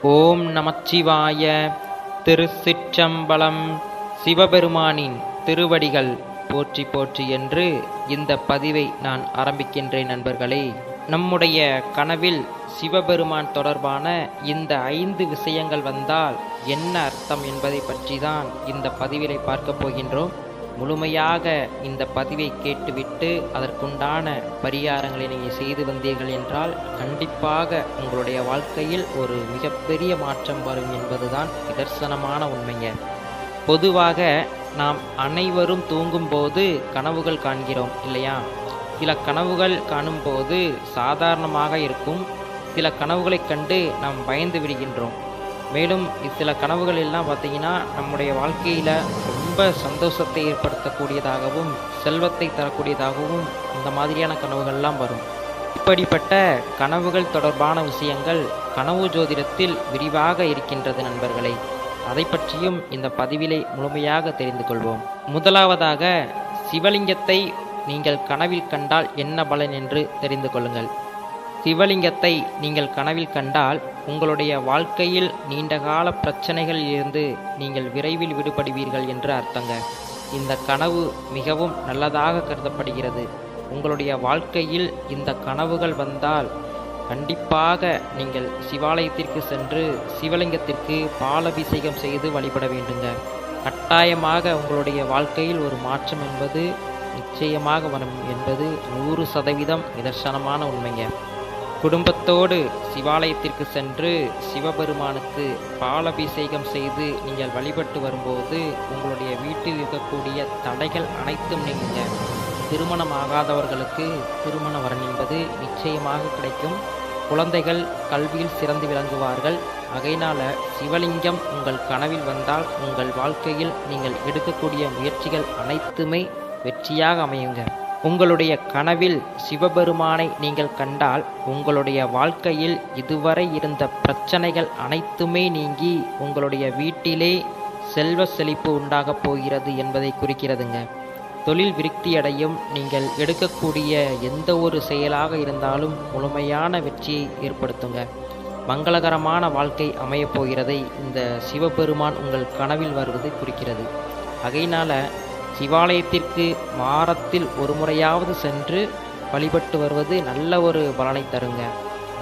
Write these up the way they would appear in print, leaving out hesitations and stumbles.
ஓம் நமச்சிவாய. திருச்சிற்றம்பலம். சிவபெருமானின் திருவடிகள் போற்றி போற்றி என்று இந்த பதிவை நான் ஆரம்பிக்கின்றேன். நண்பர்களே, நம்முடைய கனவில் சிவபெருமான் தொடர்பான இந்த 5 விஷயங்கள் வந்தால் என்ன அர்த்தம் என்பதை பற்றி தான் இந்த பதிவிலை பார்க்க போகின்றோம். முழுமையாக இந்த பதிவை கேட்டுவிட்டு அதற்குண்டான பரிகாரங்களை நீங்கள் செய்து வந்தீர்கள் என்றால் கண்டிப்பாக உங்களுடைய வாழ்க்கையில் ஒரு மிகப்பெரிய மாற்றம் வரும் என்பதுதான் நிதர்சனமான உண்மைங்க. பொதுவாக நாம் அனைவரும் தூங்கும்போது கனவுகள் காண்கிறோம் இல்லையா? சில கனவுகள் காணும்போது சாதாரணமாக இருக்கும், சில கனவுகளை கண்டு நாம் பயந்து விடுகின்றோம். மேலும் சில கனவுகள் எல்லாம் பார்த்தீங்கன்னா நம்முடைய வாழ்க்கையில் ரொம்ப சந்தோஷத்தை ஏற்படுத்தக்கூடியதாகவும் செல்வத்தை தரக்கூடியதாகவும் இந்த மாதிரியான கனவுகள்லாம் வரும். இப்படிப்பட்ட கனவுகள் தொடர்பான விஷயங்கள் கனவு ஜோதிடத்தில் விரிவாக இருக்கின்றது நண்பர்களே. அதை பற்றியும் இந்த பதிவிலை முழுமையாக தெரிந்து கொள்வோம். முதலாவதாக, சிவலிங்கத்தை நீங்கள் கனவில் கண்டால் என்ன பலன் என்று தெரிந்து கொள்ளுங்கள். சிவலிங்கத்தை நீங்கள் கனவில் கண்டால் உங்களுடைய வாழ்க்கையில் நீண்டகால பிரச்சனைகளில் இருந்து நீங்கள் விரைவில் விடுபடுவீர்கள் என்று அர்த்தங்க. இந்த கனவு மிகவும் நல்லதாக கருதப்படுகிறது. உங்களுடைய வாழ்க்கையில் இந்த கனவுகள் வந்தால் கண்டிப்பாக நீங்கள் சிவாலயத்திற்கு சென்று சிவலிங்கத்திற்கு பாலபிஷேகம் செய்து வழிபட வேண்டுங்க. கட்டாயமாக உங்களுடைய வாழ்க்கையில் ஒரு மாற்றம் என்பது நிச்சயமாக வரும் என்பது 100% நிதர்சனமான உண்மைங்க. குடும்பத்தோடு சிவாலயத்திற்கு சென்று சிவபெருமானுக்கு பாலபிஷேகம் செய்து நீங்கள் வழிபட்டு வரும்போது உங்களுடைய வீட்டில் இருக்கக்கூடிய தடைகள் அனைத்தும் நீங்குங்க. திருமணம் ஆகாதவர்களுக்கு திருமண வரன் என்பது நிச்சயமாக கிடைக்கும். குழந்தைகள் கல்வியில் சிறந்து விளங்குவார்கள். ஆகையினால சிவலிங்கம் உங்கள் கனவில் வந்தால் உங்கள் வாழ்க்கையில் நீங்கள் எடுக்கக்கூடிய முயற்சிகள் அனைத்துமே வெற்றியாக அமையுங்க. உங்களுடைய கனவில் சிவபெருமானை நீங்கள் கண்டால் உங்களுடைய வாழ்க்கையில் இதுவரை இருந்த பிரச்சனைகள் அனைத்துமே நீங்கி உங்களுடைய வீட்டிலே செல்வ செழிப்பு உண்டாகப் போகிறது என்பதை குறிக்கிறதுங்க. தொழில் விருத்தியடையும். நீங்கள் எடுக்கக்கூடிய எந்த ஒரு செயலாக இருந்தாலும் முழுமையான வெற்றியை ஏற்படுத்துங்க. மங்களகரமான வாழ்க்கை அமையப் போகிறதை இந்த சிவபெருமான் உங்கள் கனவில் வருவது குறிக்கிறது. ஆகையினால சிவாலயத்திற்கு வாரத்தில் ஒரு முறையாவது சென்று வழிபட்டு வருவது நல்ல ஒரு பலனை தருங்க.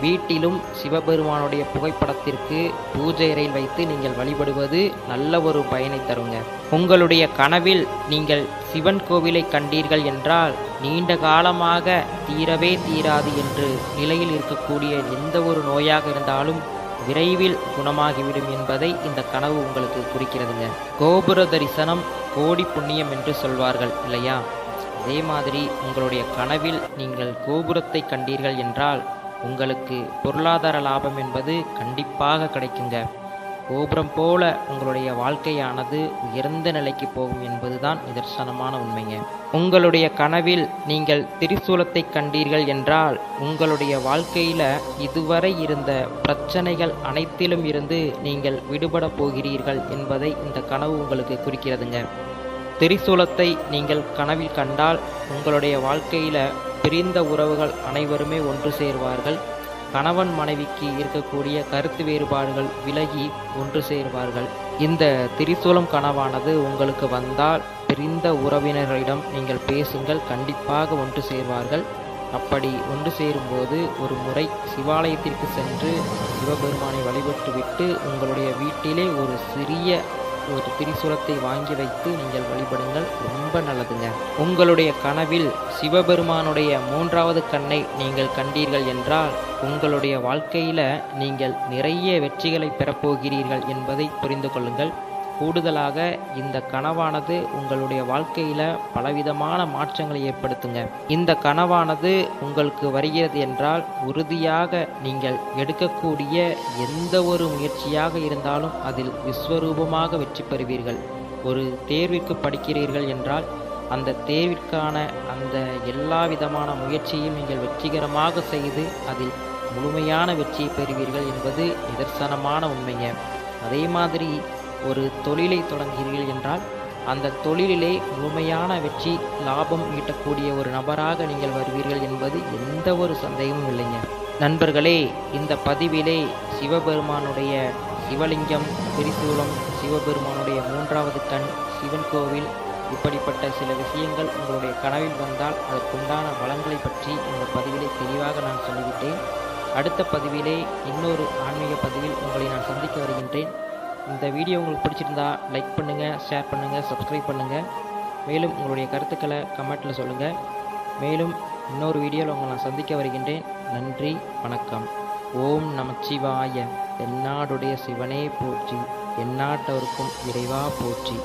வீட்டிலும் சிவபெருமானுடைய புகைப்படத்திற்கு பூஜை அறையில் வைத்து நீங்கள் வழிபடுவது நல்ல ஒரு பயனை தருங்க. உங்களுடைய கனவில் நீங்கள் சிவன் கோவிலை கண்டீர்கள் என்றால் நீண்ட காலமாக தீரவே தீராது என்று நிலையில் இருக்கக்கூடிய எந்த ஒரு நோயாக இருந்தாலும் விரைவில் குணமாகிவிடும் என்பதை இந்த கனவு உங்களுக்கு குறிக்கிறதுங்க. கோபுர தரிசனம் கோடி புண்ணியம் என்று சொல்வார்கள் இல்லையா? அதே மாதிரி உங்களுடைய கனவில் நீங்கள் கோபுரத்தை கண்டீர்கள் என்றால் உங்களுக்கு பொருளாதார லாபம் என்பது கண்டிப்பாக கிடைக்குங்க. கோபுரம் போல உங்களுடைய வாழ்க்கையானது உயர்ந்த நிலைக்கு போகும் என்பதுதான் நிதர்சனமான உண்மைங்க. உங்களுடைய கனவில் நீங்கள் திரிசூலத்தை கண்டீர்கள் என்றால் உங்களுடைய வாழ்க்கையில இதுவரை இருந்த பிரச்சனைகள் அனைத்திலும் இருந்து நீங்கள் விடுபட போகிறீர்கள் என்பதை இந்த கனவு உங்களுக்கு குறிக்கிறதுங்க. திரிசூலத்தை நீங்கள் கனவில் கண்டால் உங்களுடைய வாழ்க்கையில பிரிந்த உறவுகள் அனைவருமே ஒன்று சேர்வார்கள். கணவன் மனைவிக்கு இருக்கக்கூடிய கருத்து வேறுபாடுகள் விலகி ஒன்று சேர்வார்கள். இந்த திரிசூலம் கனவானது உங்களுக்கு வந்தால் பிரிந்த உறவினர்களிடம் நீங்கள் பேசுங்கள், கண்டிப்பாக ஒன்று சேர்வார்கள். அப்படி ஒன்று சேரும்போது ஒரு முறை சிவாலயத்திற்கு சென்று சிவபெருமானை வழிபட்டுவிட்டு உங்களுடைய வீட்டிலே ஒரு சிறிய திரிசூலத்தை வாங்கி வைத்து நீங்கள் வழிபடுங்கள். ரொம்ப நல்லதுங்க. உங்களுடைய கனவில் சிவபெருமானுடைய 3வது கண்ணை நீங்கள் கண்டீர்கள் என்றால் உங்களுடைய வாழ்க்கையில நீங்கள் நிறைய வெற்றிகளை பெறப்போகிறீர்கள் என்பதை புரிந்து கொள்ளுங்கள். கூடுதலாக இந்த கனவானது உங்களுடைய வாழ்க்கையில பலவிதமான மாற்றங்களை ஏற்படுத்துங்க. இந்த கனவானது உங்களுக்கு வருகிறது என்றால் உறுதியாக நீங்கள் எடுக்கக்கூடிய எந்த ஒரு முயற்சியாக இருந்தாலும் அதில் விஸ்வரூபமாக வெற்றி பெறுவீர்கள். ஒரு தேர்விற்கு படிக்கிறீர்கள் என்றால் அந்த தேர்விற்கான அந்த எல்லா விதமான முயற்சியையும் நீங்கள் வெற்றிகரமாக செய்து அதில் முழுமையான வெற்றியை பெறுவீர்கள் என்பது நிதர்சனமான உண்மைங்க. அதே மாதிரி ஒரு தொழிலை தொடங்குகிறீர்கள் என்றால் அந்த தொழிலிலே முழுமையான வெற்றி லாபம் ஈட்டக்கூடிய ஒரு நபராக நீங்கள் வருவீர்கள் என்பது எந்த ஒரு சந்தேகமும் இல்லைங்க. நண்பர்களே, இந்த பதிவிலே சிவபெருமானுடைய சிவலிங்கம், திரிசூலம், சிவபெருமானுடைய மூன்றாவது கண், சிவன் கோவில், இப்படிப்பட்ட சில விஷயங்கள் உங்களுடைய கனவில் வந்தால் அதற்குண்டான பலன்களை பற்றி இந்த பதிவிலே தெளிவாக நான் சொல்லிவிட்டேன். அடுத்த பதிவிலே இன்னொரு ஆன்மீக பதிவில் உங்களை நான் சந்திக்க வருகின்றேன். இந்த வீடியோ உங்களுக்கு பிடிச்சிருந்தா லைக் பண்ணுங்கள், ஷேர் பண்ணுங்கள், சப்ஸ்கிரைப் பண்ணுங்கள். மேலும் உங்களுடைய கருத்துக்களை கமெண்ட்டில் சொல்லுங்கள். மேலும் இன்னொரு வீடியோவில் உங்களை நான் சந்திக்க வருகின்றேன். நன்றி, வணக்கம். ஓம் நமச்சிவாய. எந்நாடுடைய சிவனே போற்றி, எந்நாட்டவருக்கும் இறைவா போற்றி.